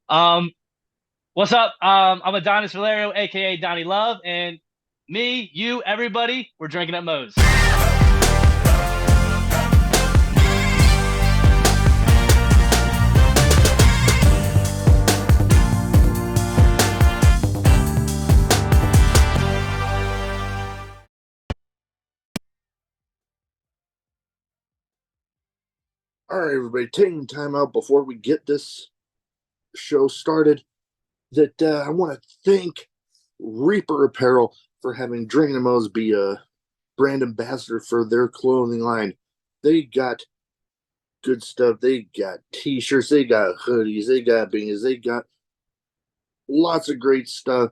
um, what's up? I'm Adonis Valerio, aka Donny Luv, and me, you, everybody, we're drinking at Moe's. All right, everybody, taking time out before we get this show started. I want to thank Reaper Apparel for having Drinkin' Mo's be a brand ambassador for their clothing line. They got good stuff. They got t-shirts, they got hoodies, they got beanies, they got lots of great stuff,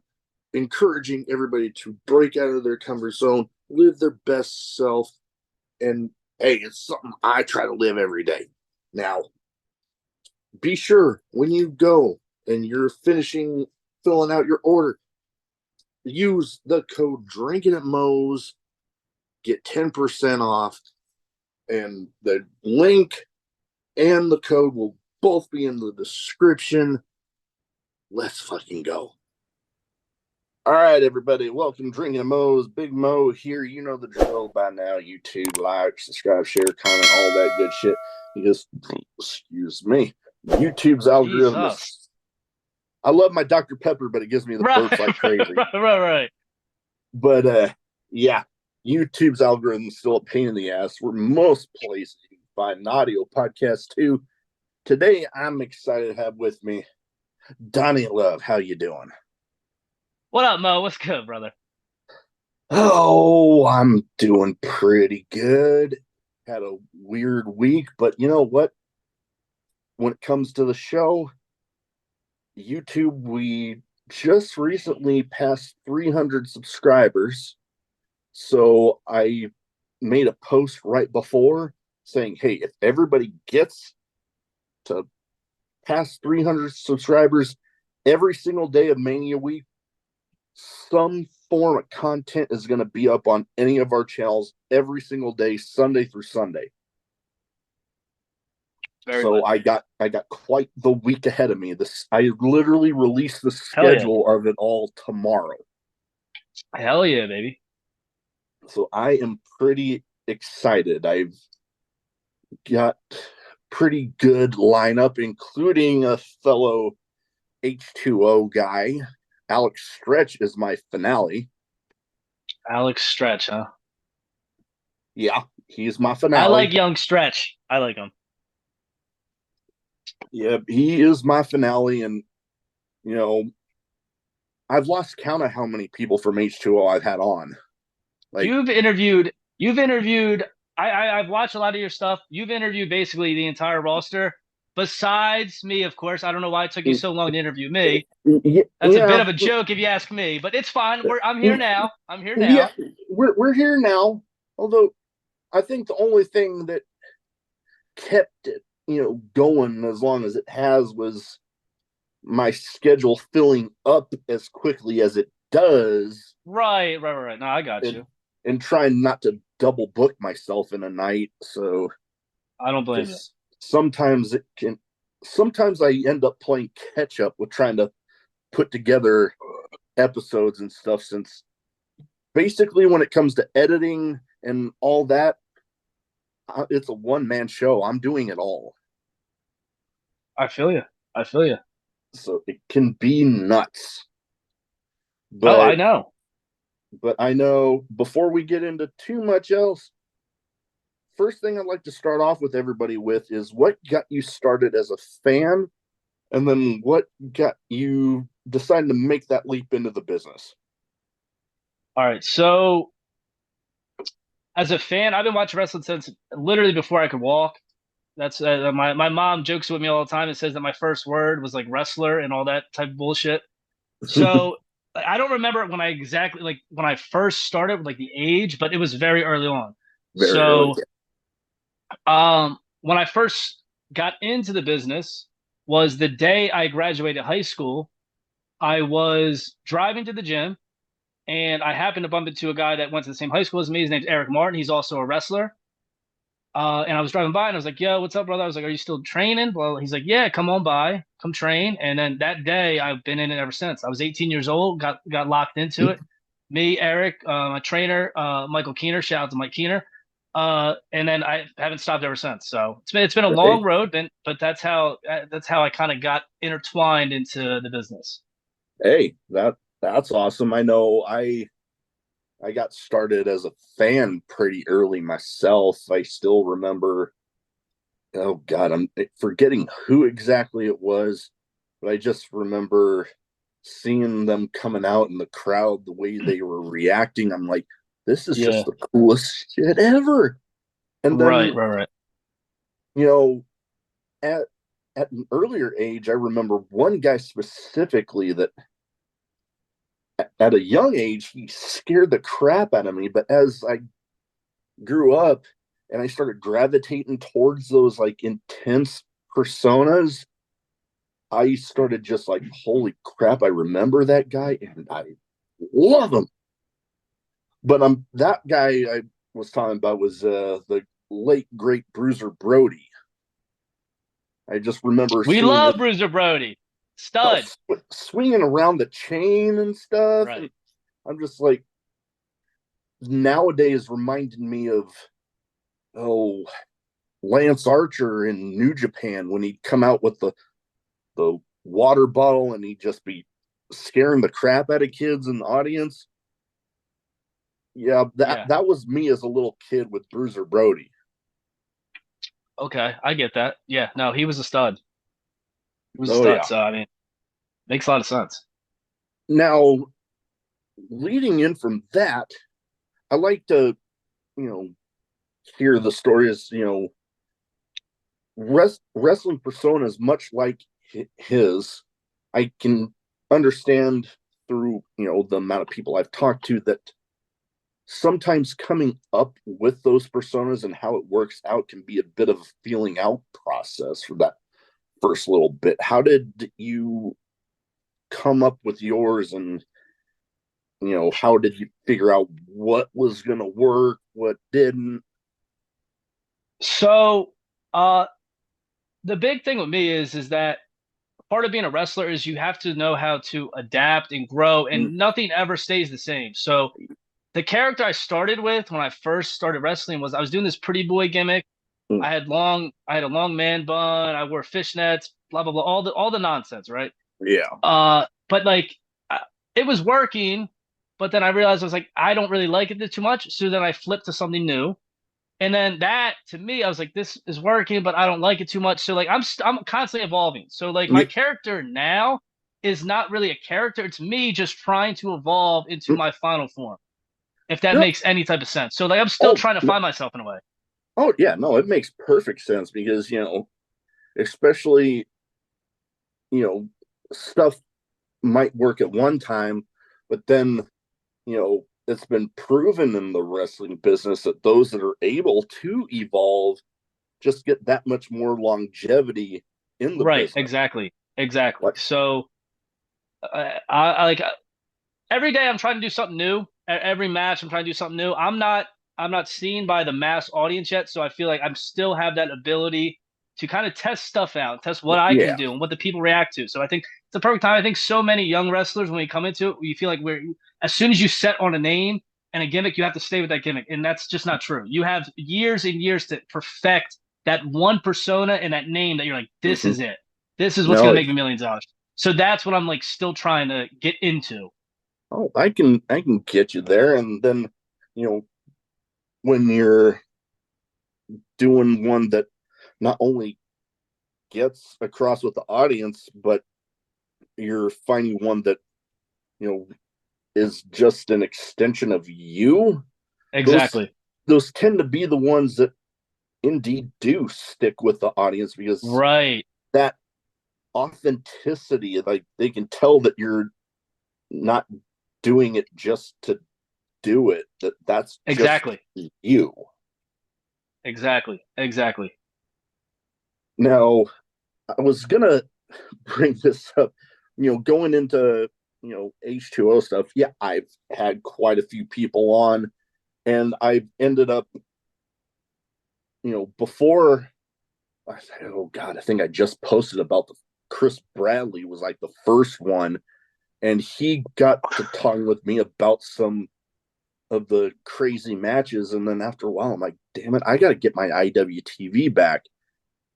encouraging everybody to break out of their comfort zone, live their best self, and hey, it's something I try to live every day. Now, be sure when you go and you're finishing filling out your order, use the code Drinkin' at Moe's, get 10% off, and the link and the code will both be in the description. Let's fucking go. All right, everybody, welcome Drinkin' at Moe's. Big Mo here. You know the drill by now. YouTube, like, subscribe, share, comment, all that good shit. Because, excuse me, YouTube's algorithm is... I love my Dr. Pepper, but it gives me the burps like crazy. Right. But, yeah, YouTube's algorithm is still a pain in the ass. Where most places you can find an audio podcast, too. Today, I'm excited to have with me Donny Luv. How you doing? What up, Mo? What's good, brother? Oh, I'm doing pretty good. Had a weird week, but you know what? When it comes to the show, YouTube, we just recently passed 300 subscribers. So I made a post right before saying, hey, if everybody gets to past 300 subscribers every single day of Mania week, some form of content is going to be up on any of our channels every single day, Sunday through Sunday. So I got quite the week ahead of me. I literally released the schedule of it all tomorrow. Hell yeah, baby. So I am pretty excited. I've got pretty good lineup, including a fellow H2O guy. Alex Stretch is my finale. Alex Stretch, huh? Yeah, he's my finale. I like young Stretch. I like him. Yeah, he is my finale, and you know, I've lost count of how many people from H2O I've had on. Like you've interviewed. I've watched a lot of your stuff. You've interviewed basically the entire roster. Besides me, of course. I don't know why it took you so long to interview me. That's a bit of a joke if you ask me, but it's fine. I'm here now. Yeah, we're here now. Although I think the only thing that kept it, going as long as it has was my schedule filling up as quickly as it does. Right. No, I got you. And trying not to double book myself in a night. So I don't blame you. Sometimes I end up playing catch up with trying to put together episodes and stuff, since basically when it comes to editing and all that, it's a one-man show. I'm doing it all. I feel you. So it can be nuts. But, I know. But I know before we get into too much else, first thing I'd like to start off with everybody with is what got you started as a fan, and then what got you decided to make that leap into the business. All right. So as a fan, I've been watching wrestling since literally before I could walk. That's my mom jokes with me all the time and says that my first word was like wrestler and all that type of bullshit. So I don't remember when I first started, like the age, but it was very early on. Early. When I first got into the business was the day I graduated high school. I was driving to the gym and I happened to bump into a guy that went to the same high school as me. His name's Eric Martin. He's also a wrestler. And I was driving by and I was like, "Yo, what's up, brother?" I was like, "Are you still training?" Well, he's like, "Yeah, come on by, come train." And then that day, I've been in it ever since. I was 18 years old, got locked into it. Me, Eric, my trainer, Michael Keener, shout out to Mike Keener. And then I haven't stopped ever since. So it's been a long Hey, road, but that's how I kind of got intertwined into the business. hey, that's awesome. I know I got started as a fan pretty early myself. I still remember, oh God, I'm forgetting who exactly it was, but I just remember seeing them coming out in the crowd, the way they were reacting. I'm like, this is just Yeah. the coolest shit ever. And Right, then, right, right. you know, at at an earlier age, I remember one guy specifically that at a young age he scared the crap out of me. But as I grew up and I started gravitating towards those like intense personas, I started just like, holy crap, I remember that guy and I love him. But that guy I was talking about was the late great Bruiser Brody. I just remember We seeing love him Bruiser Brody, stud. swinging around the chain and stuff, and Right. I'm just like, nowadays reminded me of, oh, Lance Archer in New Japan when he'd come out with the water bottle and he'd just be scaring the crap out of kids in the audience. Yeah, that Yeah. that was me as a little kid with Bruiser Brody. Okay, I get that. Yeah. No, he was a stud. He was a Oh stud. yeah. So I mean, makes a lot of sense. Now, leading in from that, I like to, you know, hear the stories. Wrestling personas much like his. I can understand through the amount of people I've talked to that sometimes coming up with those personas and how it works out can be a bit of a feeling out process for that first little bit. How did you come up with yours, and how did you figure out what was going to work, what didn't? So, uh, the big thing with me is that part of being a wrestler is you have to know how to adapt and grow, Mm, and nothing ever stays the same. So the character I started with when I first started wrestling was I was doing this pretty boy gimmick. mm, I had a long man bun. I wore fishnets, blah blah blah, all the nonsense, right? yeah. But like, uh, it was working. But then I realized I was like, I don't really like it too much. So then I flipped to something new. And then that to me, I was like, this is working, but I don't like it too much. So like, I'm constantly evolving. So like, my Yeah. character now is not really a character. It's me just trying to evolve into Mm, my final form, if that yeah. makes any type of sense. So like, I'm still Oh, trying to no. find myself in a way. Oh, yeah. No, it makes perfect sense because, especially, you know, stuff might work at one time, but then, it's been proven in the wrestling business that those that are able to evolve just get that much more longevity in the Right. business. Exactly. Exactly. Like, So I like every day I'm trying to do something new. Every match I'm trying to do something new. I'm not seen by the mass audience yet, so I feel like I'm still have that ability to kind of test stuff out, test what I can yeah. do and what the people react to. So I think it's the perfect time. I think so many young wrestlers when we come into it, we feel like we're as soon as you set on a name and a gimmick, you have to stay with that gimmick, and that's just not true. You have years and years to perfect that one persona and that name that you're like, this Mm-hmm. is it. This is what's No, gonna make me millions of dollars. So that's what I'm like still trying to get into. oh, I can get you there. And then, you know, when you're doing one that not only gets across with the audience, but you're finding one that, you know, is just an extension of you, those Exactly. those tend to be the ones that indeed do stick with the audience because Right. that authenticity, like they can tell that you're not doing it just to do it, that's just Exactly. you. Exactly. Exactly. Now, I was gonna bring this up, going into H2O stuff. Yeah, I've had quite a few people on, and I've ended up before, oh God, I think I just posted about the Chris Bradley was like the first one, and he got to talking with me about some of the crazy matches. And then after a while, I'm like, damn it, I got to get my IWTV back.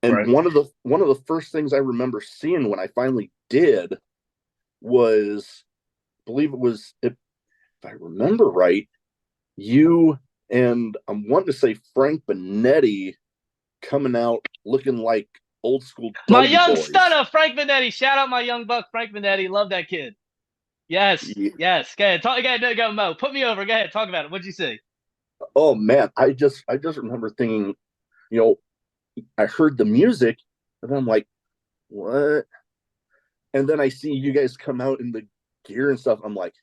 And Right. one of the first things I remember seeing when I finally did was, I believe it was, if I remember right, you and I'm wanting to say Frank Benetti coming out looking like old school My Dudley young boys. stunner, Frank Benetti. Shout out my young buck, Frank Benetti. Love that kid. Yes, Yeah. yes. Go ahead. Talk. Go ahead. Go, Mo. Put me over. Go ahead. Talk about it. What'd you see? Oh man, I just remember thinking, you know, I heard the music and then I'm like, what? And then I see you guys come out in the gear and stuff. I'm like,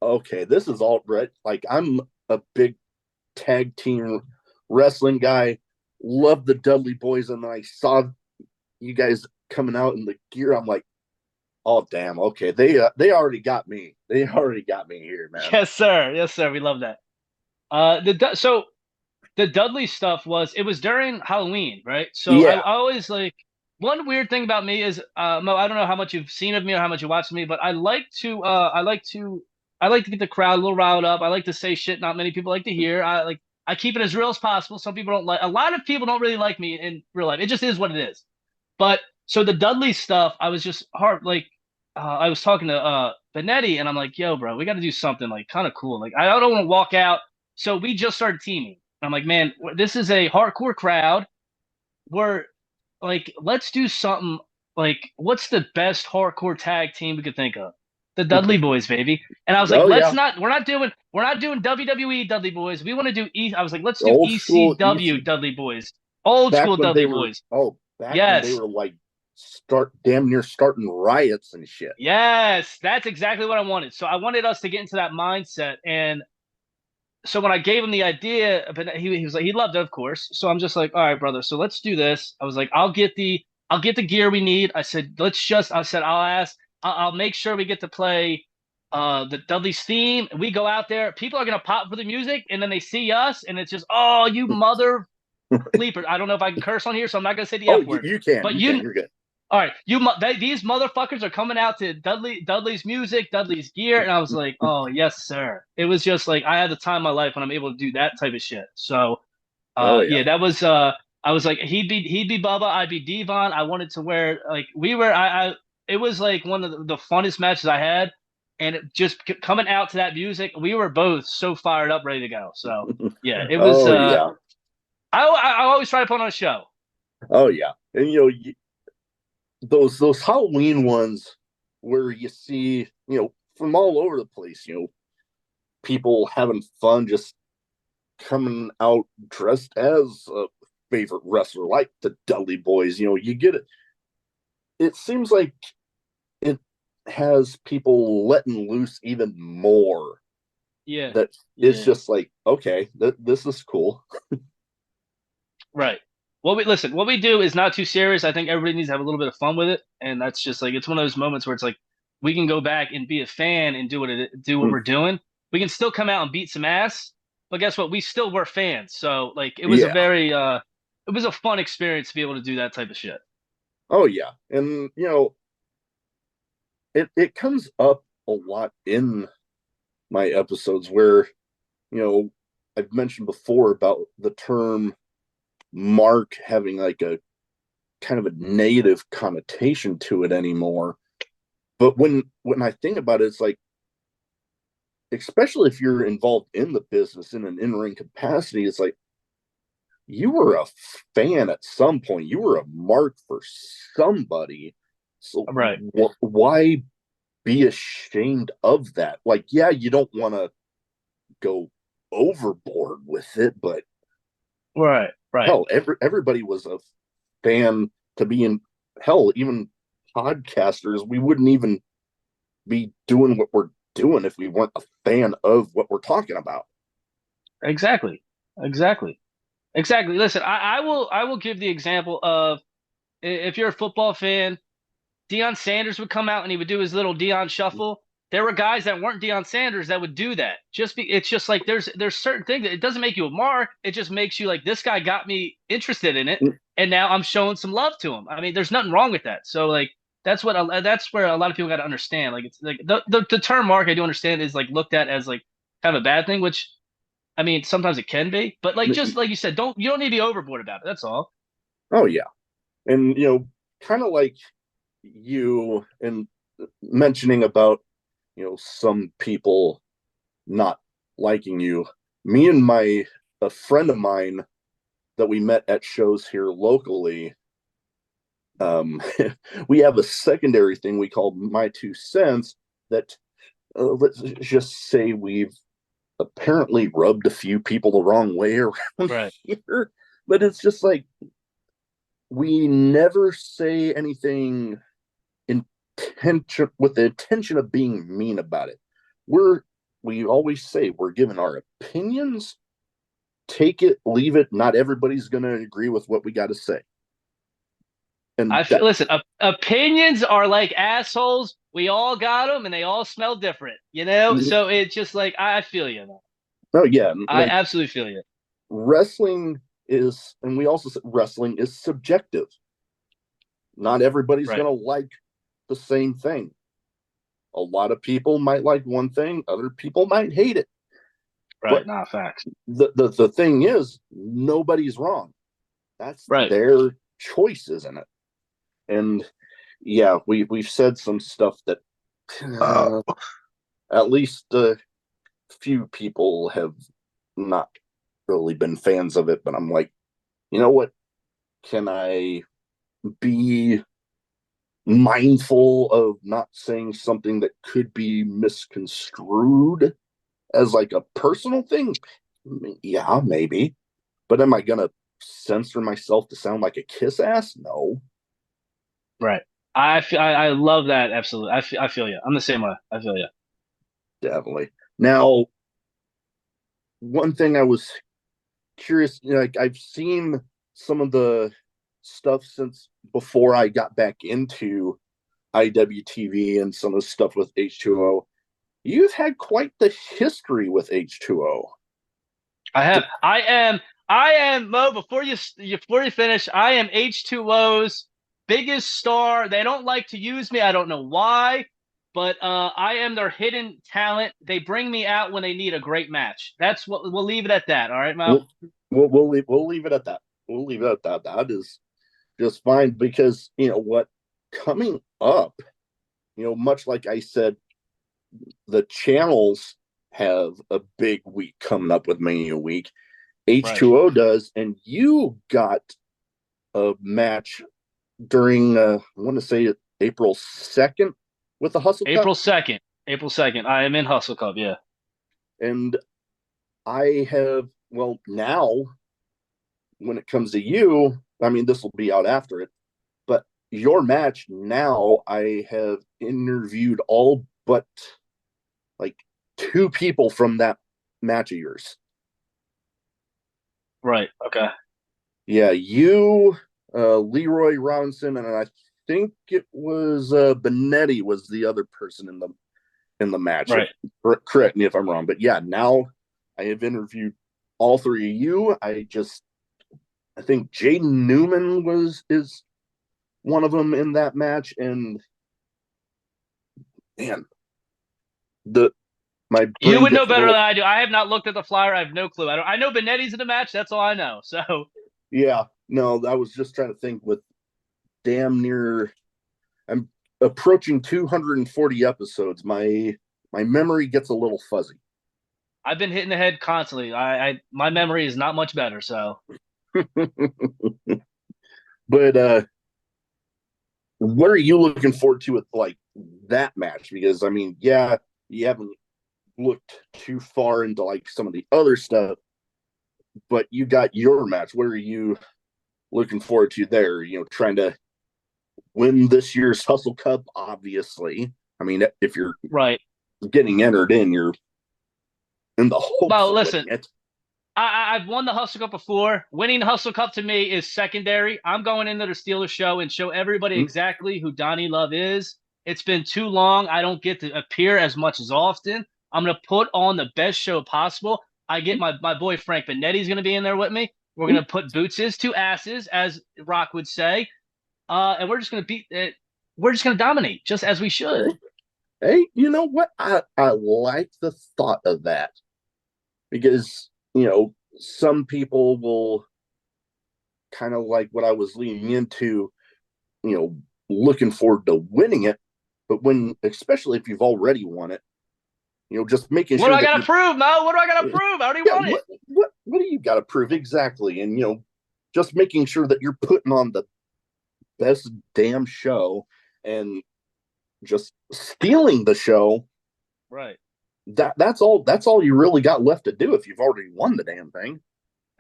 okay, this is all right. Like I'm a big tag team wrestling guy. Love the Dudley Boys, and then I saw you guys coming out in the gear. I'm like, oh damn, okay, they already got me. They already got me here, man. Yes, sir. Yes, sir. We love that. So the Dudley stuff was it was during Halloween, right? So I, Yeah. I always like one weird thing about me is Mo, I don't know how much you've seen of me or how much you watch me, but I like to get the crowd a little riled up. I like to say shit not many people like to hear. I keep it as real as possible. Some people don't like a lot of people don't really like me in real life. It just is what it is. But so the Dudley stuff, I was just hard like I was talking to Benetti and I'm like, yo, bro, we got to do something like kind of cool. Like I don't want to walk out. So we just started teaming. I'm like, man, this is a hardcore crowd. We're like, let's do something like, what's the best hardcore tag team we could think of? The Dudley Boys, baby. And I was like, Oh let's yeah. not, we're not doing WWE Dudley Boys. We want to do I was like, let's do Old school ECW EC Dudley Boys, old back school when they Dudley were Boys. back when they Yes, were like start damn near starting riots and shit. yes, that's exactly what I wanted. So I wanted us to get into that mindset, and so when I gave him the idea, but he was like he loved it, of course. So I'm just like, all right, brother. So let's do this. I was like, I'll get the gear we need. I said, I said I'll make sure we get to play the Dudley's theme. We go out there. People are gonna pop for the music, and then they see us, and it's just, oh, you mother bleeper. I don't know if I can curse on here, so I'm not gonna say the Oh, F word. But you can, you're good. all right, these motherfuckers are coming out to Dudley's music, Dudley's gear, and I was like, oh yes, sir. It was just like I had the time of my life when I'm able to do that type of shit. So, Oh yeah. yeah, that was I was like, he'd be Bubba, I'd be Devon. I wanted to wear like we were. It was like one of the funnest matches I had, and coming out to that music, we were both so fired up, ready to go. So, yeah, it was. Oh yeah. I always try to put on a show. Oh yeah. And those Halloween ones where you see, from all over the place, people having fun just coming out dressed as a favorite wrestler like the Dudley Boys. You get it. It seems like it has people letting loose even more. Yeah, That it's yeah. just like, okay, this is cool. Right. What we do is not too serious. I think everybody needs to have a little bit of fun with it, and that's just like it's one of those moments where it's like we can go back and be a fan and do what we're doing. We can still come out and beat some ass, but guess what? We still were fans. So like Yeah. it was a fun experience to be able to do that type of shit. Oh yeah. And it comes up a lot in my episodes where, you know, I've mentioned before about the term mark having like a kind of a negative connotation to it anymore. But when I think about it, it's like, especially if you're involved in the business in an in-ring capacity, it's like you were a fan at some point. You were a mark for somebody. So Right. why be ashamed of that? Like, yeah, you don't want to go overboard with it, but Right. Right. hell, everybody was a fan to be in. Hell, even podcasters, we wouldn't even be doing what we're doing if we weren't a fan of what we're talking about. Exactly. Exactly. Exactly. Listen, I will give the example of if you're a football fan, Deion Sanders would come out and he would do his little Deion shuffle. there were guys that weren't Deion Sanders that would do that. It's just like there's certain things that it doesn't make you a mark. It just makes you like this guy got me interested in it, and now I'm showing some love to him. I mean, there's nothing wrong with that. So like that's where a lot of people got to understand. Like it's like the term mark I do understand is like looked at as like kind of a bad thing, which I mean sometimes it can be, but like just like you said, you don't need to be overboard about it. That's all. Oh yeah, and kind of like you and mentioning about some people not liking you. Me and a friend of mine that we met at shows here locally, um, we have a secondary thing we call my 2 cents that let's just say we've apparently rubbed a few people the wrong way around Right. here. But it's just like we never say anything intention with the intention of being mean about it. We always say we're giving our opinions. Take it, leave it. Not everybody's going to agree with what we got to say. And Listen, opinions are like assholes. We all got them, and they all smell different. You know, so it's just like I feel you. Man. Oh yeah, I like absolutely feel you. wrestling is, and we also said wrestling is subjective. Not everybody's Right. going to like the same thing. A lot of people might like one thing, other people might hate it. Right. But Nah, facts. the thing is, nobody's wrong. That's Right. their choice, isn't it? And yeah, we've said some stuff that at least a few people have not really been fans of it. But I'm like, you know what? Can I be mindful of not saying something that could be misconstrued as like a personal thing? Yeah, maybe. But am I gonna censor myself to sound like a kiss ass? No. Right. I love that. Absolutely. I feel you. I'm the same way. I feel you. Definitely. Now, one thing I was curious, like I've seen some of the stuff since before I got back into IWTV and some of the stuff with H2O. You've had quite the history with H2O. I have. I am Mo. Before you finish, I am H2O's biggest star. They don't like to use me. I don't know why, but I am their hidden talent. They bring me out when they need a great match. That's what we'll leave it at that. All right, Mo. We'll leave it at that. We'll leave it at that. That is just fine because what coming up, much like I said, the channels have a big week coming up with Mania week. Right. H2O does, and you got a match during I want to say April 2nd with the Hustle Cup. April 2nd. April 2nd. I am in Hustle Club. Yeah. And I have, well, now when it comes to you, I mean, this will be out after it, but your match now, I have interviewed all but like 2 people from that match of yours. Right. Okay. Yeah, you, Leroy Robinson, and I think it was Benetti was the other person in the match. Right. Correct me if I'm wrong, but yeah, now I have interviewed all 3 of you. I think Jaden Newman is one of them in that match, and man, the my You brain would know gets a better than little. I do. I have not looked at the flyer. I have no clue. I know Benetti's in the match. That's all I know. So Yeah, no, I was just trying to think with damn near. I'm approaching 240 episodes. My memory gets a little fuzzy. I've been hitting the head constantly. I my memory is not much better. So But what are you looking forward to with like that match? Because I mean, yeah, you haven't looked too far into like some of the other stuff, but you got your match. What are you looking forward to there? Trying to win this year's Hustle Cup, obviously. I mean, if you're right. getting entered in, you're in the hopes Well, of listen. winning it. I've won the Hustle Cup before. Winning the Hustle Cup to me is secondary. I'm going into the Steelers show and show everybody Hmm? exactly who Donny Luv is. It's been too long. I don't get to appear as much as often. I'm gonna put on the best show possible. I get my boy Frank Benetti's gonna be in there with me. We're gonna put bootses to asses, as Rock would say, and we're just gonna beat it. We're just gonna dominate, just as we should. Hey, you know what? I like the thought of that because, some people will kind of like what I was leaning into, you know, looking forward to winning it. But especially if you've already won it, just making What do sure I that gotta you're, prove, Mo? What do I gotta prove? I already yeah, won it. what do you got to prove exactly? And, just making sure that you're putting on the best damn show and just stealing the show. Right. That's all you really got left to do if you've already won the damn thing.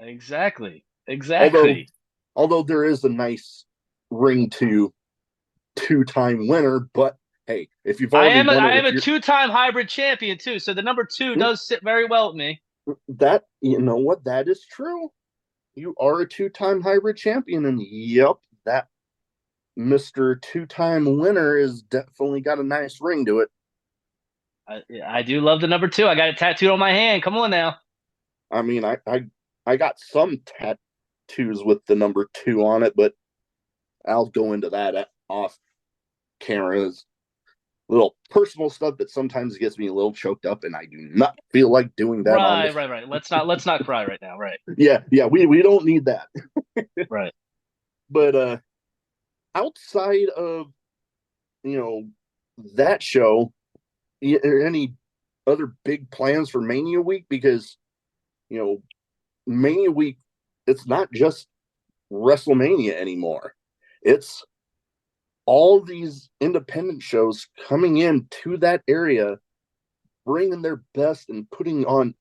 Exactly. Although Exactly. although there is a nice ring to two-time winner, but hey, if you've already won I it, am if a you're two-time hybrid champion too, so the number two does sit very well with me. that, you know what, that is true. You are a two-time hybrid champion, and yep, that Mr. Two-time winner is definitely got a nice ring to it. I do love the number two. I got it tattooed on my hand. Come on now. I mean, I got some tattoos with the number two on it, but I'll go into that off cameras. Little personal stuff that sometimes gets me a little choked up, and I do not feel like doing that on Right, the. right, right. Let's not cry right now. Right, Yeah, we don't need that. right. But outside of, you know that show, any other big plans for Mania Week? Because, you know Mania Week, it's not just WrestleMania anymore. It's all these independent shows coming in to that area, bringing their best and putting on,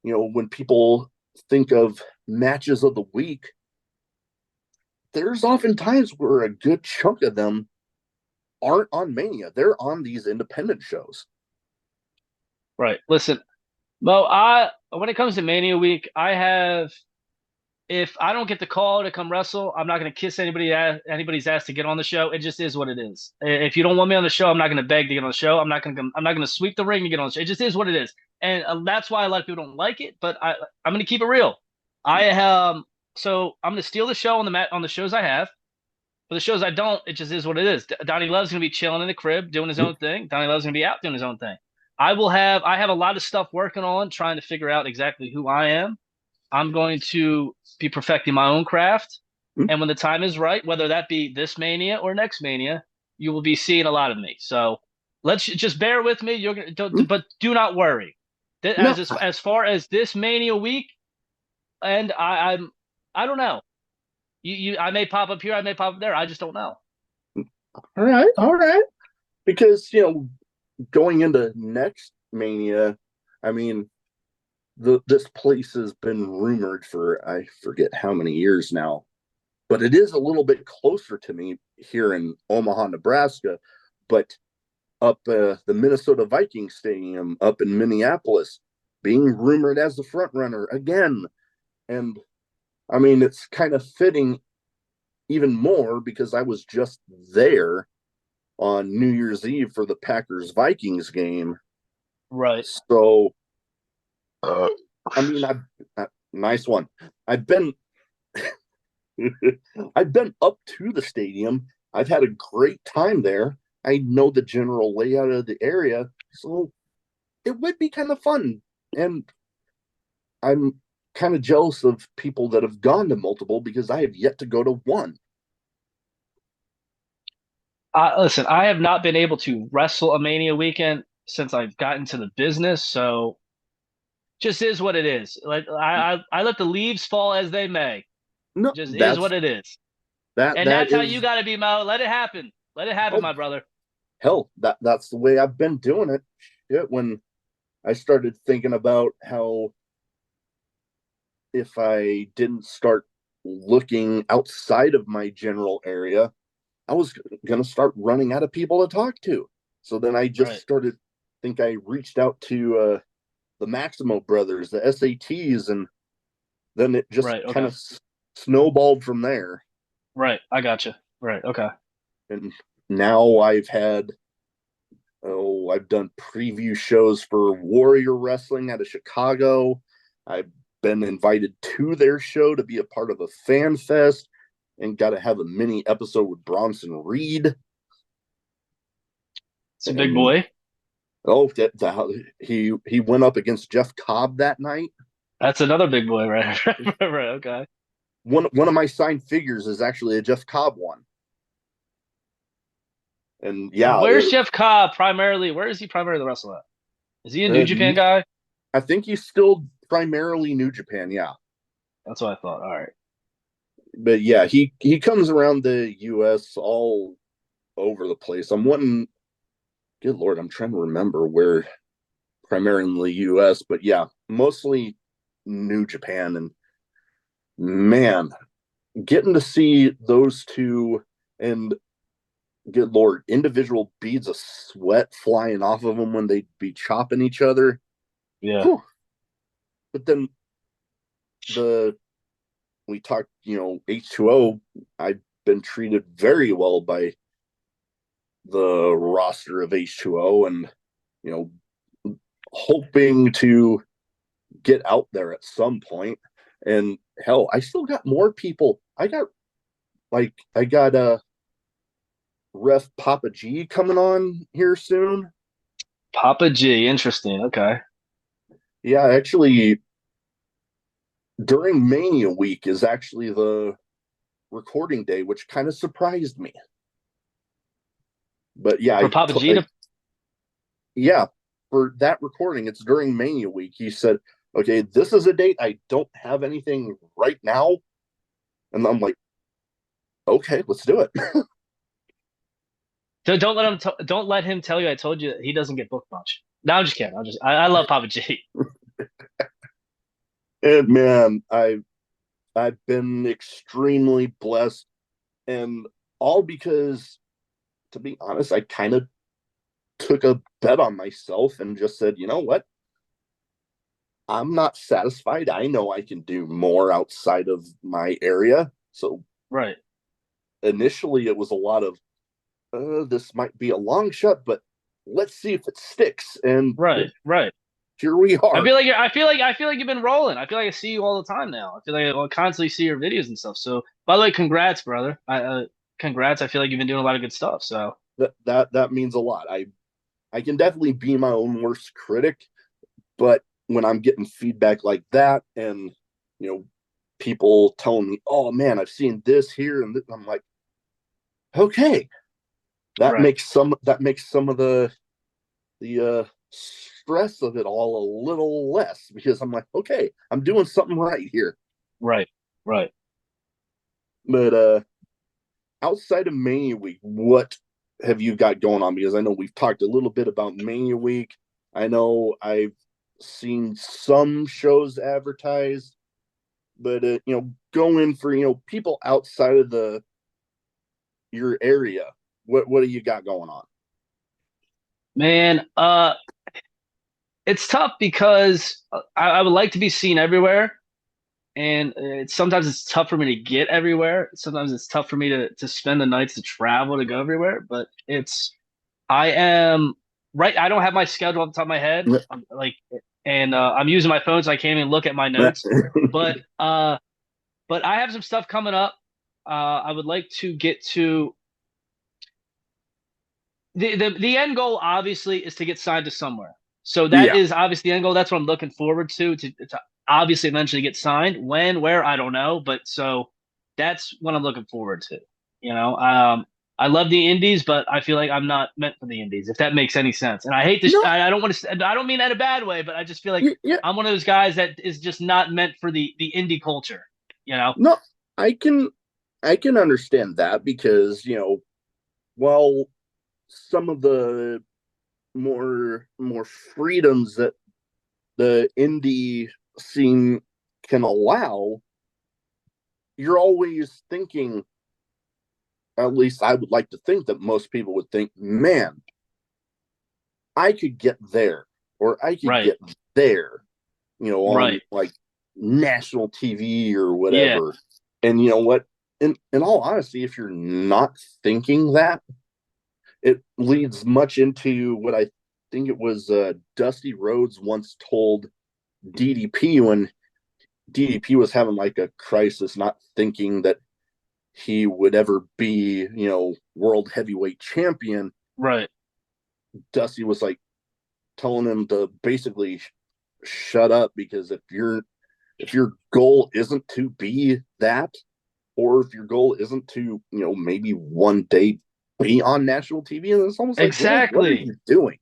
when people think of matches of the week, there's often times where a good chunk of them aren't on Mania. They're on these independent shows. Right. Listen, Mo, I when it comes to Mania Week, I have if I don't get the call to come wrestle, I'm not going to kiss anybody's ass to get on the show. It just is what it is. If you don't want me on the show, I'm not going to beg to get on the show. I'm not going to sweep the ring to get on the show. It just is what it is, and that's why a lot of people don't like it. But I'm going to keep it real. I so I'm going to steal the show on the shows I have. For the shows I don't, it just is what it is. Donny Love's going to be chilling in the crib doing his own thing. Donny Love's going to be out doing his own thing. I have a lot of stuff working on trying to figure out exactly who I am. I'm going to be perfecting my own craft. And when the time is right, whether that be this Mania or next Mania, you will be seeing a lot of me. So let's just bear with me. You're gonna, but do not worry. No, As far as this Mania week, and I don't know. I may pop up here, I may pop up there. I just don't know. all right, because, going into next Mania, I mean, this place has been rumored for, I forget how many years now, but it is a little bit closer to me here in Omaha, Nebraska. But up the Minnesota Vikings Stadium up in Minneapolis, being rumored as the front runner again. And I mean, it's kind of fitting even more because I was just there on New Year's Eve for the Packers Vikings game. Right. So, I mean, nice one. I've been I've been up to the stadium. I've had a great time there. I know the general layout of the area, so it would be kind of fun. And I'm kind of jealous of people that have gone to multiple because I have yet to go to one. Listen, I have not been able to wrestle a Mania weekend since I've gotten to the business, so just is what it is. Like I let the leaves fall as they may. No, Just is what it is. And that that's how you is, got to be, Mo. Let it happen. Let it happen, oh my brother. hell, that's the way I've been doing it. Shit, when I started thinking about how if I didn't start looking outside of my general area, I was going to start running out of people to talk to. So then I just Right. started, think I reached out to the Maximo brothers, the SATs, and then it just Right. kind Okay. of snowballed from there. Right. I got you. Right. Okay. And now I've had Oh, I've done preview shows for Warrior Wrestling out of Chicago. I've been invited to their show to be a part of a fan fest and got to have a mini episode with Bronson Reed. It's a big And boy. oh, he went up against Jeff Cobb that night. That's another big boy, right? Right. Okay. One of my signed figures is actually a Jeff Cobb one. And yeah, Where's Jeff Cobb primarily? Where is he primarily wrestling at? Is he a New uh, Japan guy? I think he's still primarily New Japan. Yeah, That's what I thought. All right. but yeah, he comes around the U.S. all over the place. I'm wanting, good lord, I'm trying to remember where primarily in the U.S., but yeah, mostly New Japan. And man, getting to see those two and good lord, individual beads of sweat flying off of them when they'd be chopping each other. Yeah. Whew. But then the we talked, H2O. I've been treated very well by the roster of H2O, and you know, hoping to get out there at some point. And hell, I still got more people. I got Ref Papa G coming on here soon. Papa G. Interesting. Okay. Yeah, actually, during Mania week is actually the recording day, which kind of surprised me. But yeah, For Papa G to yeah, for that recording, it's during Mania week. He said, "Okay, this is a date. I don't have anything right now," and I'm like, "Okay, let's do it." don't let him don't let him tell you I told you that he doesn't get booked much. No, I'm just kidding. I love Papa G. And man, I've been extremely blessed, and all because, to be honest, I kind of took a bet on myself and just said, you know what? I'm not satisfied. I know I can do more outside of my area. So Right. initially, it was a lot of, this might be a long shot, but let's see if it sticks. And Right. Right. here we I are. feel like I feel like you've been rolling. I feel like I see you all the time now. I feel like I'll constantly see your videos and stuff. So, by the way, congrats, brother. Congrats. I feel like you've been doing a lot of good stuff. So, That means a lot. I can definitely be my own worst critic, but when I'm getting feedback like that, and you know, people telling me, "Oh man, I've seen this here," and I'm like, okay, right. that makes some of the stress of it all a little less, because I'm like, okay, I'm doing something right here. Right. Right. But outside of Mania Week, what have you got going on? Because I know we've talked a little bit about Mania Week. I know I've seen some shows advertised, but going for people outside of the your area. What do you got going on? Man, it's tough because I would like to be seen everywhere, and sometimes it's tough for me to get everywhere. Sometimes it's tough for me to spend the nights to travel to go everywhere. But I am right. I don't have my schedule off the top of my head. I'm like, and I'm using my phone, so I can't even look at my notes. But but I have some stuff coming up. I would like to get to the end goal. Obviously, is to get signed to somewhere. So that Yeah, is obviously the end goal. That's what I'm looking forward to obviously eventually get signed. When, where, I don't know, but so that's what I'm looking forward to. You know, I love the indies, but I feel like I'm not meant for the indies, if that makes any sense. And I hate this. no, I don't want to. I don't mean that in a bad way, but I just feel like yeah, I'm one of those guys that is just not meant for the indie culture. You know. no. I can understand that, because while some of the more freedoms that the indie scene can allow, you're always thinking, at least I would like to think that most people would think, man, I could get there, or I could Right. get there, on Right. like national TV or Yeah. whatever. And you know what? In all honesty, if you're not thinking that, it leads much into what I think it was Dusty Rhodes once told DDP when DDP was having like a crisis, not thinking that he would ever be, world heavyweight champion. Right. Dusty was like telling him to basically shut up, because if your goal isn't to be that, or if your goal isn't to, maybe one day be on national TV, and it's almost like, well, what are Exactly. you doing?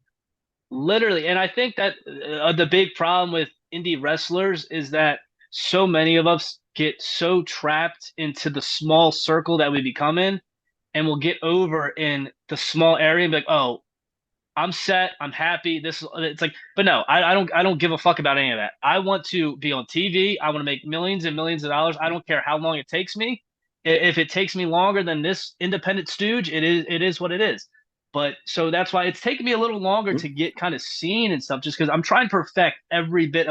Literally. And I think that the big problem with indie wrestlers is that so many of us get so trapped into the small circle that we become in, and we'll get over in the small area and be like, oh, I'm set. I'm happy. This is it's like, but no, I don't give a fuck about any of that. I want to be on TV. I want to make millions and millions of dollars. I don't care how long it takes me. If it takes me longer than this independent stooge, it is what it is. But so that's why it's taken me a little longer to get kind of seen and stuff, just because I'm trying to perfect every bit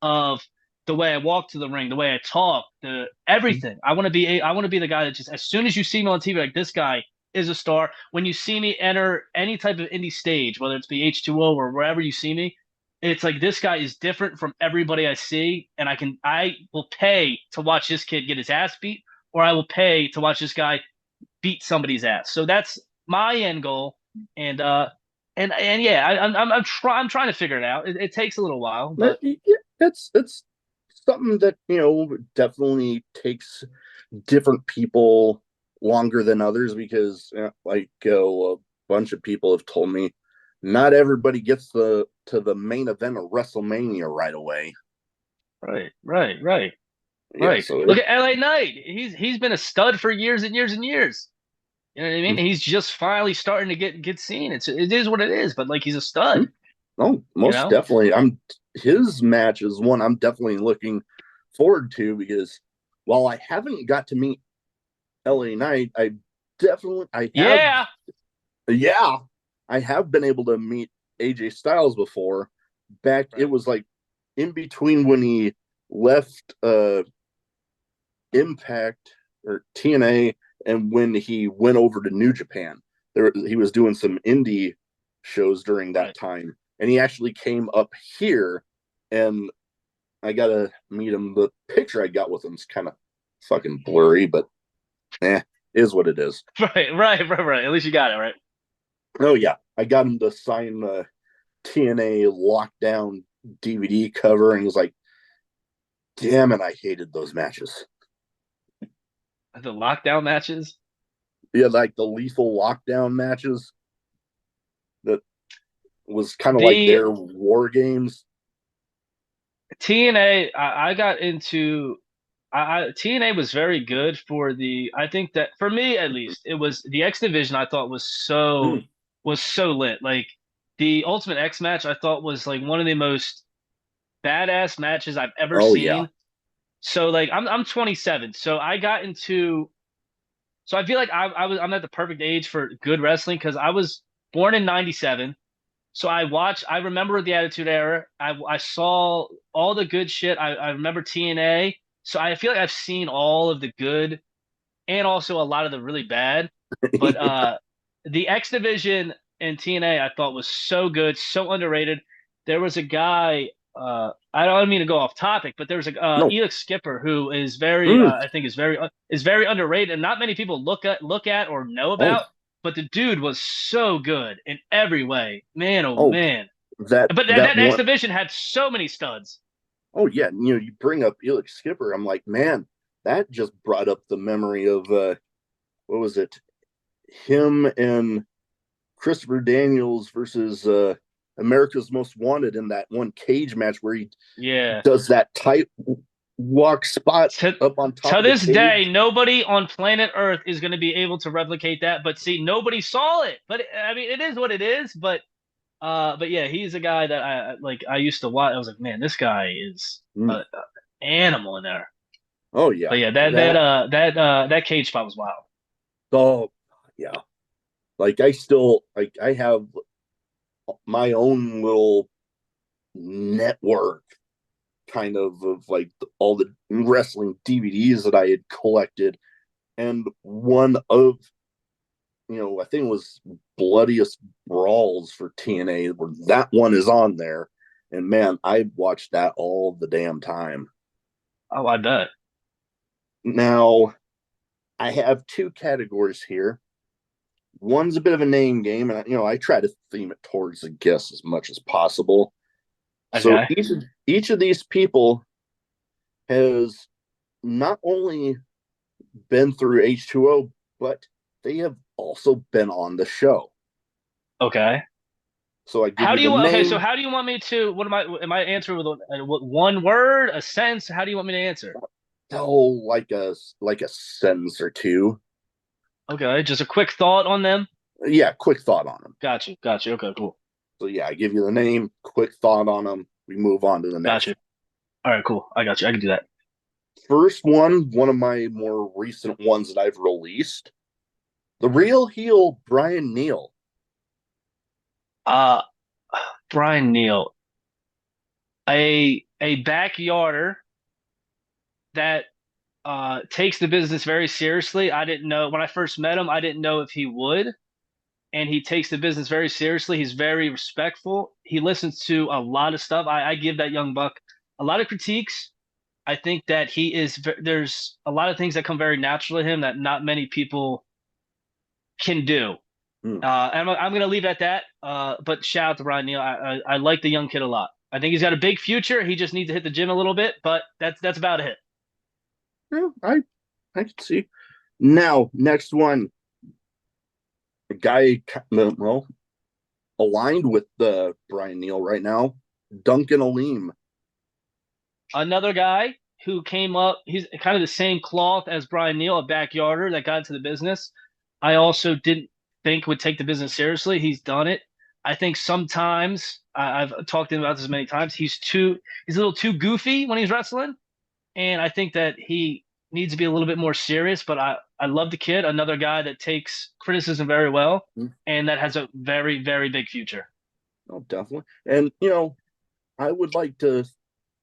of the way I walk to the ring, the way I talk, the everything. I want to be the guy that just as soon as you see me on TV, like this guy is a star. When you see me enter any type of indie stage, whether it's be H2O or wherever you see me, it's like this guy is different from everybody I see, and I will pay to watch this kid get his ass beat, or I will pay to watch this guy beat somebody's ass. So that's my end goal, and yeah, I'm trying to figure it out. It takes a little while, but It's something that definitely takes different people longer than others, because a bunch of people have told me not everybody gets to the main event of WrestleMania right away. right, right, right, Yeah, right. so Look at LA Knight. He's been a stud for years and years and years. You know what I mean? He's just finally starting to get seen. It is what it is, but like he's a stud, oh, you most know? definitely. His match is one I'm definitely looking forward to, because while I haven't got to meet LA Knight, I have Yeah. yeah, I have been able to meet AJ Styles before. Back, it Right, was like in between when he left Impact or TNA, and when he went over to New Japan. He was doing some indie shows during that right. time, and he actually came up here, and I got to meet him. The picture I got with him is kind of fucking blurry, but is what it is. Right, right, right, right. At least you got it, right? Oh yeah, I got him to sign the TNA Lockdown DVD cover, and he was like, "Damn it, I hated those matches." The lockdown matches. Yeah, like the Lethal Lockdown matches that was kind of like The their war games. TNA, I got into TNA was very good for I think that for me at least, it was the X Division I thought Mm. was so lit. Like the Ultimate X match I thought was like one of the most badass matches I've ever Oh yeah. seen. So like I'm 27, so I got into so I feel like I'm at the perfect age for good wrestling because I was born in '97. So I remember the Attitude Era. I saw all the good shit. I remember TNA. So I feel like I've seen all of the good and also a lot of the really bad. But the X Division and TNA I thought was so good, so underrated. There was a guy, I don't mean to go off topic, but there was a No. Elix Skipper who is very, Mm. I think is very underrated and not many people look at or know Oh. about. But the dude was so good in every way, man. Oh Oh. man! That But that, that that X one. Division had so many studs. Oh yeah. You bring up Elix Skipper. I'm like, man, that just brought up the memory of what was it? Him and Christopher Daniels versus America's Most Wanted in that one cage match where he Yeah. does that tight walk spot To up on top to of the this day, cage. nobody on planet Earth is going to be able to replicate that. But see, nobody saw it. But I mean, it is what it is. But yeah, he's a guy that I used to watch. I was like, man, this guy is Mm. an animal in there. Oh yeah, But yeah, that cage spot was wild. oh yeah. Like I have my own little network kind of like all the wrestling DVDs that I had collected, and one of I think it was Bloodiest Brawls for TNA, where that one is on there. And man, I watched that all the damn time. Oh, I bet. Now, I have two categories here. One's a bit of a name game, and I try to theme it towards the guests as much as possible. So Okay. each of these people has not only been through H2O, but they have also been on the show. Okay. So I give How you do the you okay? So name. how do you want me to? What am I answering with what, one word, a sense? How do you want me to answer? Oh, like a sentence or two. Okay, just a quick thought on them. Yeah, quick thought on them. Got you. Got you. Okay, cool. So yeah, I give you the name, quick thought on them. We move on to the Got next you. one. All right, cool. I got you. I can do that. First one of my more recent ones that I've released, the real heel Brian Neal. Uh, Brian Neal, a backyarder that takes the business very seriously. I didn't know when I first met him. I didn't know if he would, and he takes the business very seriously. He's very respectful. He listens to a lot of stuff. I give that young buck a lot of critiques. I think that there's a lot of things that come very natural to him that not many people can do. Hmm. And I'm going to leave it at that. But shout out to Brian Neal. I like the young kid a lot. I think he's got a big future. He just needs to hit the gym a little bit, but that's about it. Yeah, I can see. Now, next one, a guy well aligned with Brian Neal right now, Duncan Aleem. Another guy who came up, he's kind of the same cloth as Brian Neal, a backyarder that got into the business. I also didn't think would take the business seriously. He's done it. I think sometimes I've talked to him about this many times. He's a little too goofy when he's wrestling, and I think that he needs to be a little bit more serious. But I love the kid. Another guy that takes criticism very well, and that has a very very big future. Oh, definitely. And I would like to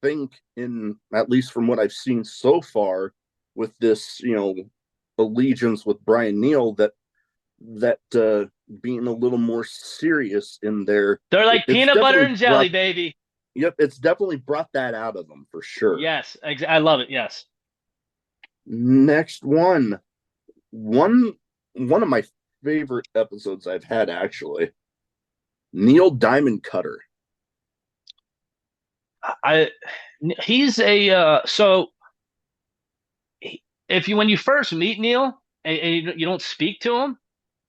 think, in at least from what I've seen so far, with this, allegiance with Brian Neal, that being a little more serious in there, They're like it's peanut butter definitely and jelly, brought. baby. Yep, it's definitely brought that out of them for sure. Yes, I love it. Yes. Next one of my favorite episodes I've had, actually, Neil Diamond Cutter. I he's a so if you when you first meet Neil and you don't speak to him,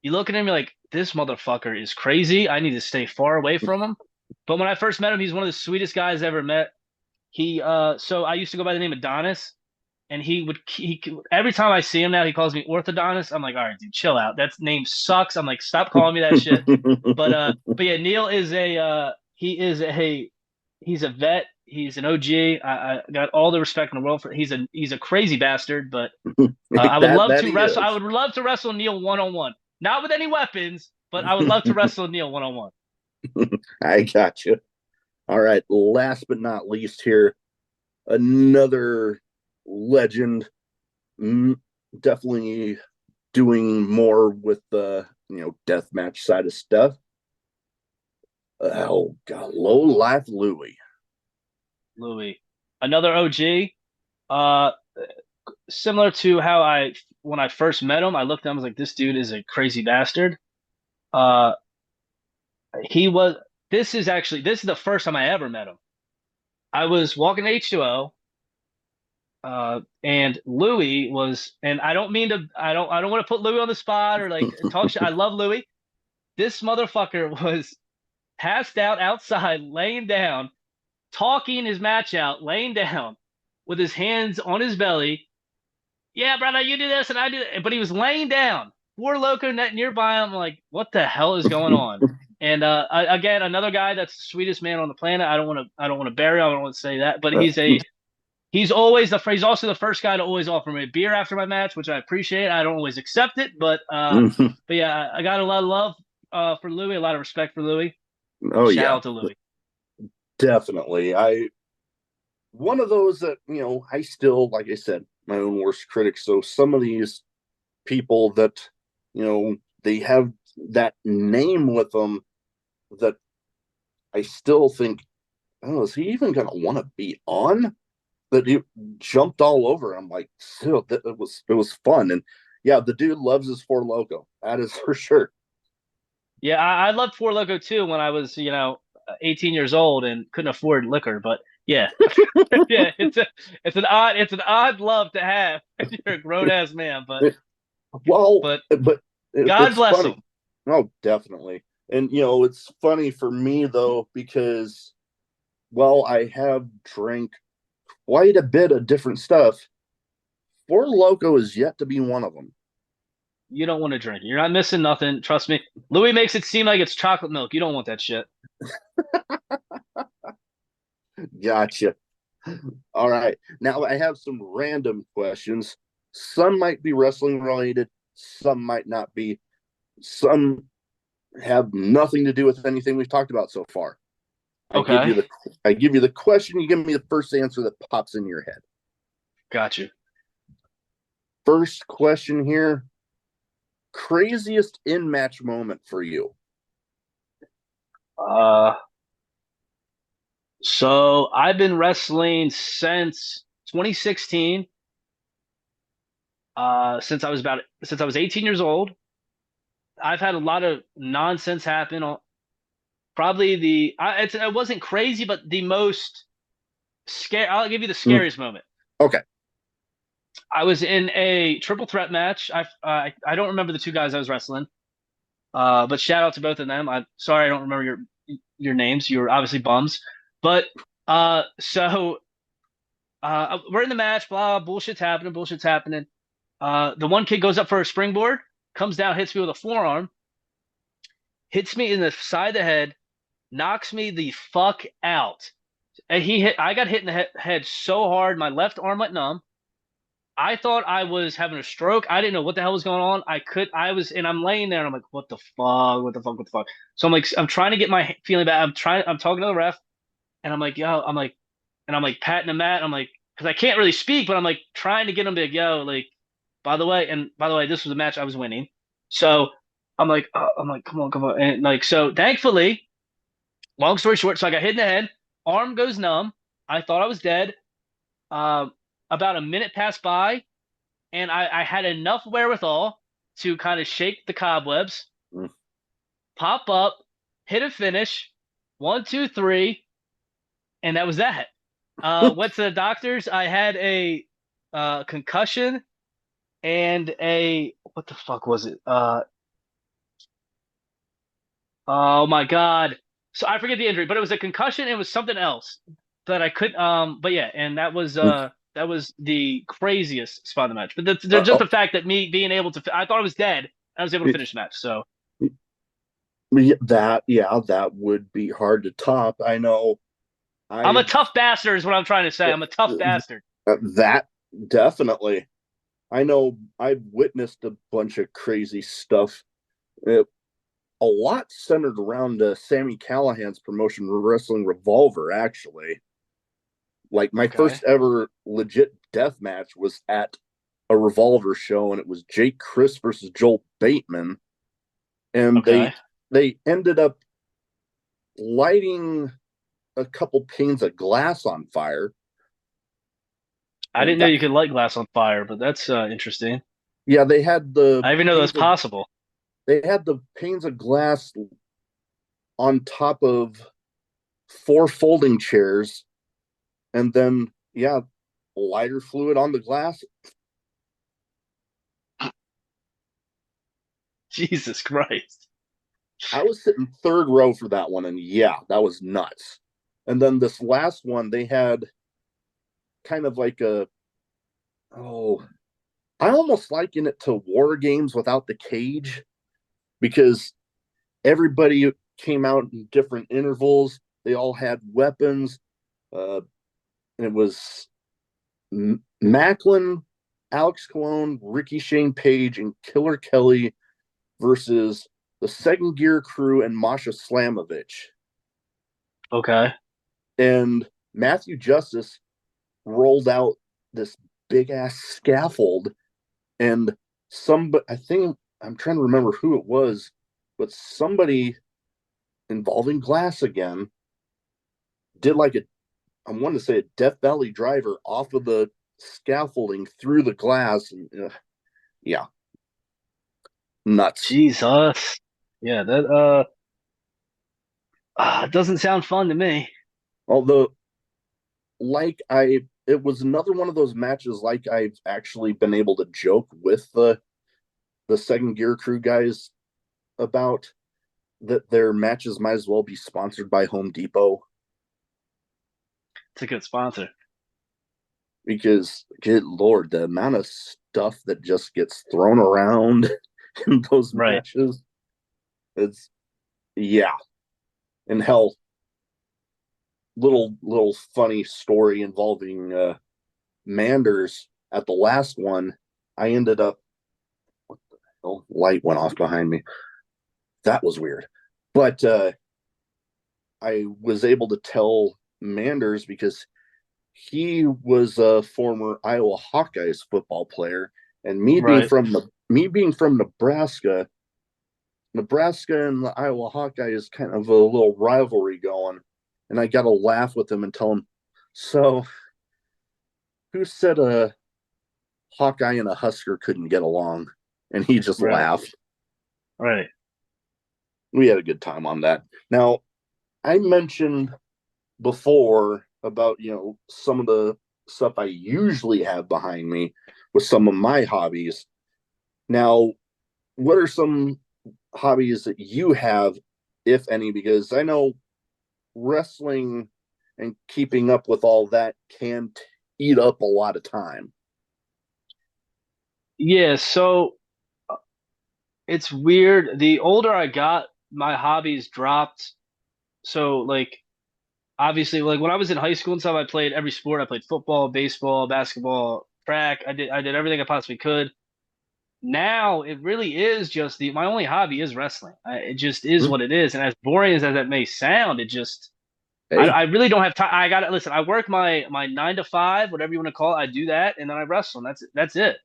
you look at him, you're like, this motherfucker is crazy. I need to stay far away from him. But when I first met him, he's one of the sweetest guys I ever met. He so I used to go by the name Adonis, and he every time I see him now, he calls me orthodontist. I'm like, all right, dude, chill out. That name sucks. I'm like, stop calling me that shit. But yeah, Neil is he's a vet. He's an OG. I got all the respect in the world for. He's a crazy bastard, but I would that love that to he wrestle. I is. would love to wrestle Neil one on one, not with any weapons, but I would love to wrestle Neil one on one. I got you. All right. Last but not least, here, another legend. Definitely doing more with the death match side of stuff. Oh God, Low Life Louie. Louis, another OG. Uh, Similar to how when I first met him, I looked at him, I was like, this dude is a crazy bastard. Uh, he was. This is the first time I ever met him. I was walking to H2O, and Louis was, and I don't mean to, I don't want to put Louis on the spot or like talk shit. I love Louis. This motherfucker was passed out outside, laying down, talking his match out, laying down with his hands on his belly. Yeah, brother, you do this and I do that. But he was laying down. Four Loco net nearby. I'm like, what the hell is going on? And again, another guy that's the sweetest man on the planet. I don't want to bury him. I don't want to say that, but he's also the first guy to always offer me a beer after my match, which I appreciate. I don't always accept it, but yeah, I got a lot of love for Louis, a lot of respect for Louis. Oh Shout yeah, out to Louis. definitely. I One of those that I still, like I said, my own worst critic. So some of these people that they have that name with them that I still think, oh, is he even going to want to be on? That he jumped all over. I'm like, still, it was fun, and yeah, the dude loves his Four Loco. That is for sure. Yeah, I loved Four Loko too when I was, 18 years old and couldn't afford liquor. But yeah, yeah, it's an odd love to have. You're a grown ass man, Well, but but God it's bless funny. him. Oh, definitely. And it's funny for me though because I have drank quite a bit of different stuff. Four Loco is yet to be one of them. You don't want to drink it. You're not missing nothing. Trust me. Louis makes it seem like it's chocolate milk. You don't want that shit. Gotcha. All right. Now I have some random questions. Some might be wrestling related, some might not be. Some have nothing to do with anything we've talked about so far. I give Okay, you the I give you the question, you give me the first answer that pops in your head. got you. First question here. Craziest in match moment for you? Uh, so I've been wrestling since 2016. Since I was 18 years old. I've had a lot of nonsense happen. Probably it wasn't crazy, but the most scare. I'll give you the Mm, scariest moment. okay. I was in a triple threat match. I don't remember the two guys I was wrestling. But shout out to both of them. I'm sorry I don't remember your names. You were obviously bums. But so we're in the match. Blah, bullshit's happening. Bullshit's happening. The one kid goes up for a springboard, comes down, hits me with a forearm, hits me in the side of the head, knocks me the fuck out. And I got hit in the head so hard, my left arm went numb. I thought I was having a stroke. I didn't know what the hell was going on. And I'm laying there and I'm like, what the fuck? What the fuck? What the fuck? So I'm trying to get my feeling back. I'm talking to the ref and I'm like, yo, I'm like patting him at, I'm like, because I can't really speak, but I'm like trying to get him to, yo, like, by the way, this was a match I was winning. So I'm like, come on, come on. And like, so thankfully, long story short, so I got hit in the head, arm goes numb. I thought I was dead. Um, about a minute passed by, and I had enough wherewithal to kind of shake the cobwebs, Mm. pop up, hit a finish, one, two, three, and that was that. Went to the doctors. I had a concussion and a what the fuck was it? Oh my god. So I forget the injury, but it was a concussion. It was something else that I could. But yeah, and that was the craziest spot in the match. But just Oh, the fact that me being able to, I thought I was dead. I was able to finish the match. So that would be hard to top. I know. I'm a I've tough bastard, is what I'm trying to say. I'm a tough bastard. that definitely. I know I've witnessed a bunch of crazy stuff. A lot centered around Sammy Callahan's promotion, Wrestling Revolver. Actually, like my Okay. first ever legit death match was at a Revolver show, and it was Jake Chris versus Joel Bateman, and they Okay. they ended up lighting a couple panes of glass on fire, I and didn't know that you could light glass on fire, but that's interesting. yeah, they had the I didn't even know that was panes of possible. glass on top of four folding chairs, and then yeah, lighter fluid on the glass. Jesus Christ. I was sitting third row for that one, and yeah, that was nuts. And then this last one, they had kind of like oh, I almost liken it to War Games without the cage because everybody came out in different intervals. They all had weapons. Uh, and it was Macklin, Alex Colon, Ricky Shane Page, and Killer Kelly versus the Second Gear Crew and Masha Slamovich. Okay. And Matthew Justice rolled out this big ass scaffold, and I think I'm trying to remember who it was, but somebody involving glass again did like a, I want to say a Death Valley driver off of the scaffolding through the glass. And, yeah, nuts. Jesus. Yeah, that doesn't sound fun to me. Although, it was another one of those matches like I've actually been able to joke with the second gear crew guys about that their matches might as well be sponsored by Home Depot It's a good sponsor. because good lord, the amount of stuff that just gets thrown around in those Right. matches, it's yeah. And hell, little funny story involving Manders at the last one. I ended up, what the hell, light went off behind me. That was weird. But I was able to tell Manders because he was a former Iowa Hawkeyes football player, and Right. me being from Nebraska, Nebraska and the Iowa Hawkeyes kind of a little rivalry going, and I got to laugh with him and tell him, so who said a Hawkeye and a Husker couldn't get along? And he just Right. laughed. Right. We had a good time on that. Now, I mentioned before about, some of the stuff I usually have behind me with some of my hobbies. Now, what are some hobbies that you have, if any? Because I know wrestling and keeping up with all that can eat up a lot of time. Yeah, so it's weird. The older I got, my hobbies dropped. So like obviously like when I was in high school and stuff, I played every sport. I played football, baseball, basketball, track. I did everything I possibly could. Now it really is just the my only hobby is wrestling. It just is Hmm. what it is. And as boring as that may sound, it just Hey, I really don't have time. I got to listen. I work my 9 to 5, whatever you want to call it. I do that, and then I wrestle. And that's it.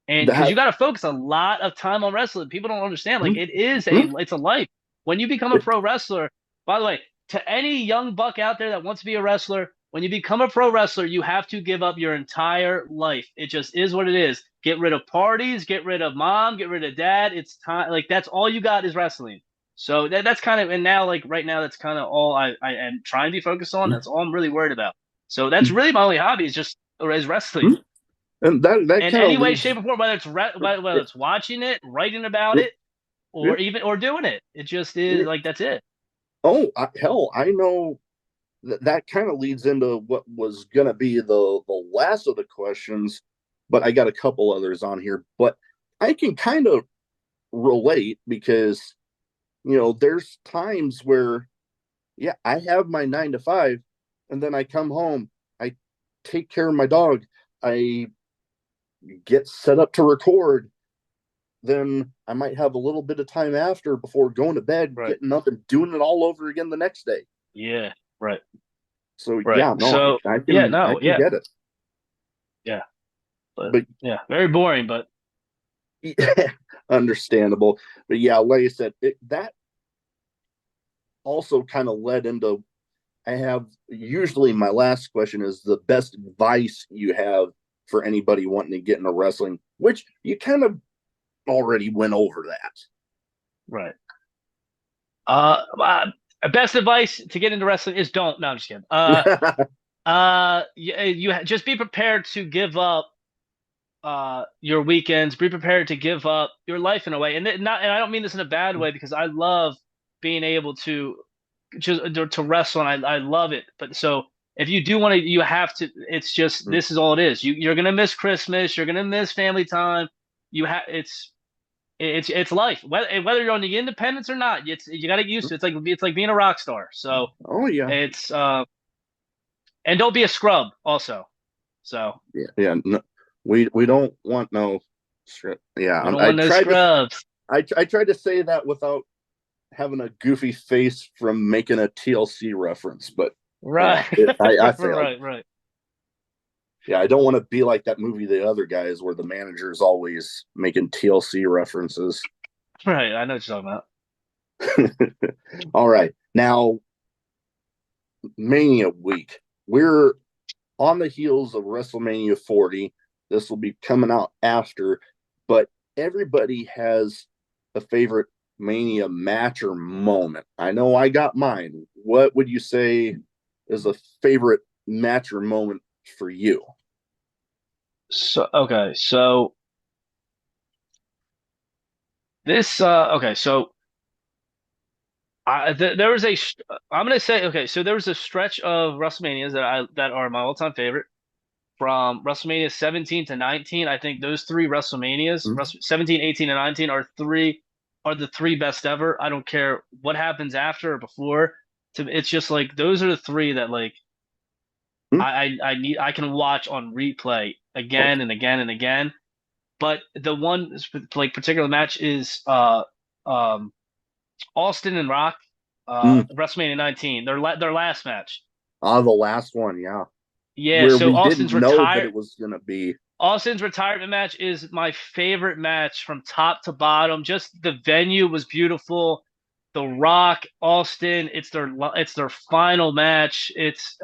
And because you that got to focus a lot of time on wrestling, people don't understand. Like hmm, it's a life. When you become a it, pro wrestler, by the way, to any young buck out there that wants to be a wrestler, when you become a pro wrestler, you have to give up your entire life. It just is what it is. Get rid of parties, get rid of mom, get rid of dad. It's time. Like that's all you got is wrestling. So that's kind of, and now like right now that's kind of all I am trying to be focused on. That's all I'm really worried about. So that's really my only hobby is wrestling. hmm, and that In kind of any way, shape, leads. or form, whether it's watching it, writing about it, or even or doing it. It just is like that's it. Oh, hell, I know that kind of leads into what was going to be the last of the questions, but I got a couple others on here. But I can kind of relate because there's times where yeah, I have my 9 to 5, and then I come home, I take care of my dog, I get set up to record, then I might have a little bit of time after before going to bed, Right. getting up and doing it all over again the next day. Yeah. Right. So Right. yeah, no, So I yeah. can I No. can Yeah. get it. Yeah. But But yeah, very boring. But understandable. But yeah, like I said, that also kind of led into, I have usually my last question is the best advice you have for anybody wanting to get into wrestling, which you kind of already went over right. Uh, best advice to get into wrestling is don't. No, I'm just kidding. that. Just be prepared to give up your weekends. Be prepared to give up your life in a way, and and I don't mean this in a bad way because I love being able to just to wrestle, and I love it. But so if you do want to, you have to. It's just this is all it is. You're gonna miss Christmas. You're gonna miss family time. You have it's life. Whether you're on the independence or not, you got to get used to it. It's like being a rock star. So Oh yeah, it's and don't be a scrub also. So yeah, yeah. No, we don't want no. we Yeah, don't want no scrubs. I tried to say that without having a goofy face from making a TLC reference, but yeah, Right. I failed. Right. Right. Yeah, I don't want to be like that movie The Other Guys where the manager is always making TLC references. Right, I know what you're talking about. All right. Now, Mania week. We're on the heels of WrestleMania 40. This will be coming out after, but everybody has a favorite Mania match or moment. I know I got mine. What would you say is a favorite match or moment for you? So okay, so this okay, so there was I'm gonna say okay, so there was a stretch of WrestleManias that are my all-time favorite from WrestleMania 17 to 19. I think those three WrestleManias, Hmm? 17, 18, and 19 are the three best ever. I don't care what happens after or before. It's just like those are the three that like Hmm? I can watch on replay Oh, again and again and again. But the one like particular match is um Austin and Rock mm. WrestleMania 19, their last match. The last one, yeah, Yeah, where so we didn't know that it was gonna be. Austin's retirement match is my favorite match from top to bottom. Just the venue was beautiful. The Rock, Austin, it's their final match. It's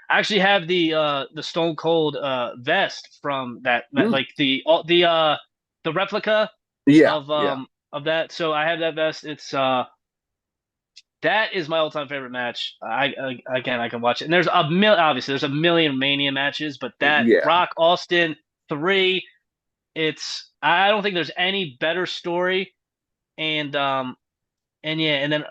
I actually have the Stone Cold vest from Mm. like the replica Yeah, yeah, of that. So I have that vest. It's that is my all-time favorite match. Again, I can watch it. And obviously there's a million Mania matches, but that yeah, Rock Austin 3, it's I don't think there's any better story. And and yeah, and then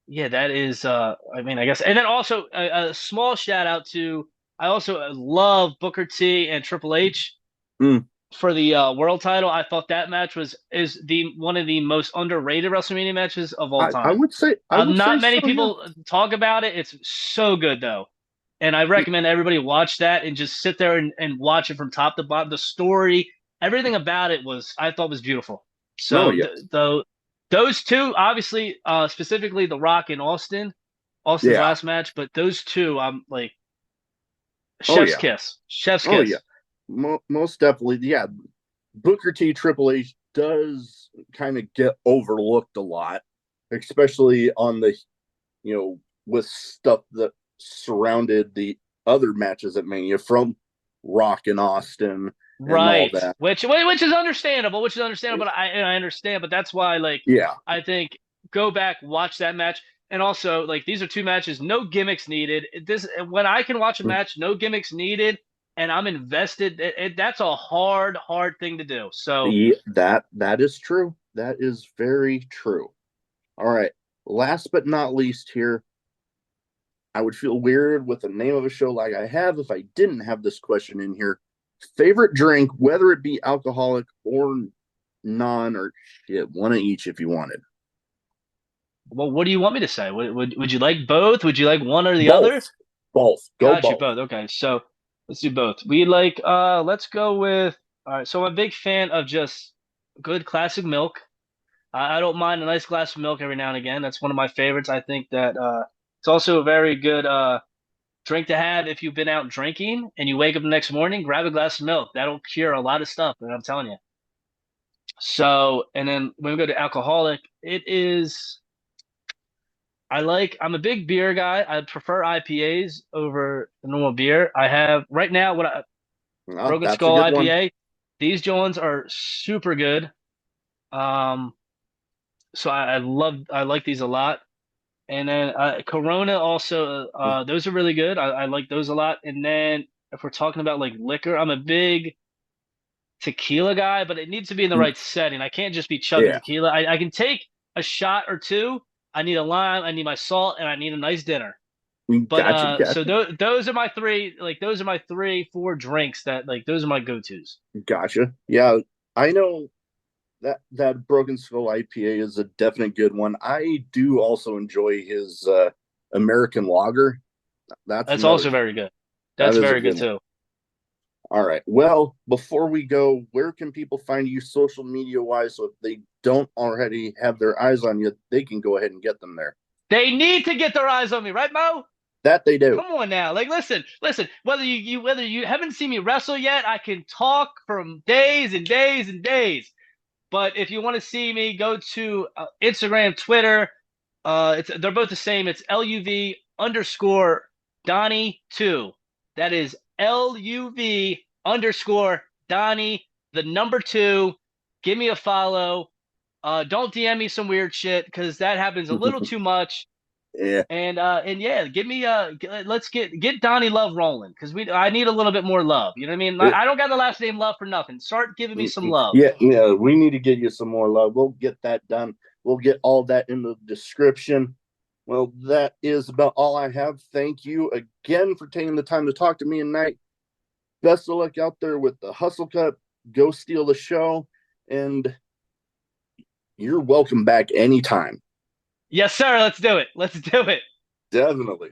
yeah, that is I mean, I guess. And then also a small shout out to I also love Booker T and Triple H mm. for the world title. I thought that match was is the one of the most underrated WrestleMania matches of all I time. would say, I would say Not many so. Yeah. people talk about it. It's so good though. And I recommend everybody watch that and just sit there and watch it from top to bottom. The story, everything about it was I thought was beautiful. No, So yes, those two, obviously, specifically The Rock and Austin's yeah. last match, but those two, I'm like Oh chef's yeah. kiss, chef's Oh yeah. kiss. Most definitely. Yeah. Booker T Triple H does kind of get overlooked a lot, especially on the, with stuff that surrounded the other matches at Mania from Rock and Austin and all Right. that. Which is understandable, but I understand, but that's why like Yeah. I think go back, watch that match. And also like these are two matches, no gimmicks needed. This when I can watch a match, no gimmicks needed, and I'm invested, that's a hard thing to do. So That is true. That is very true. All right. Last but not least here, I would feel weird with the name of a show like I have if I didn't have this question in here. Favorite drink, whether it be alcoholic or non, or shit, one of each if you wanted. well, what do you want me to say? Would you like both? Would you like one or the other? Both. Both. Go Got you both. both. Okay, so let's do both. We like let's go with all right, so I'm a big fan of just good classic milk. I don't mind a nice glass of milk every now and again. That's one of my favorites. I think that it's also a very good drink to have if you've been out drinking and you wake up the next morning, grab a glass of milk. That'll cure a lot of stuff, and I'm telling you. So, and then when we go to alcoholic, it is I'm a big beer guy. I prefer IPAs over the normal beer. I have right now Well, Broken that's a Skull good one. IPA. These Jones are super good. Um, so I like these a lot. And then Corona also, those are really good. I like those a lot. And then if we're talking about like liquor, I'm a big tequila guy, but it needs to be in the right setting. I can't just be chugging Yeah. tequila. I can take a shot or two. I need a lime, I need my salt, and I need a nice dinner. But Gotcha. so Gotcha. those are my three, like those are my three, four drinks that like those are my go-tos. Gotcha. Yeah. I know that Broken Skull IPA is a definite good one. I do also enjoy his American Lager. That's That's another. also very good. That That's is a very good good one. too. All right. Well, before we go, where can people find you social media wise? So if they don't already have their eyes on you, they can go ahead and get them there. They need to get their eyes on me, right, Mo? That they do. Come on now. Like, listen. Whether you haven't seen me wrestle yet, I can talk from days and days and days. But if you want to see me, go to Instagram, Twitter. They're both the same. It's LUV underscore Donny 2. That is LUV underscore Donny, the number 2. Give me a follow. Don't DM me some weird shit because that happens a little too much. Yeah. And yeah, give me let's get Donny Love rolling because I need a little bit more love. You know what I mean? It, I don't got the last name Love for nothing. Start giving me some love. yeah, yeah. We need to get you some more love. We'll get that done. We'll get all that in the description. Well, that is about all I have. Thank you again for taking the time to talk to me tonight. Best of luck out there with the Hustle Cup. Go steal the show, and you're welcome back anytime. Yes, sir. Let's do it. Let's do it. Definitely.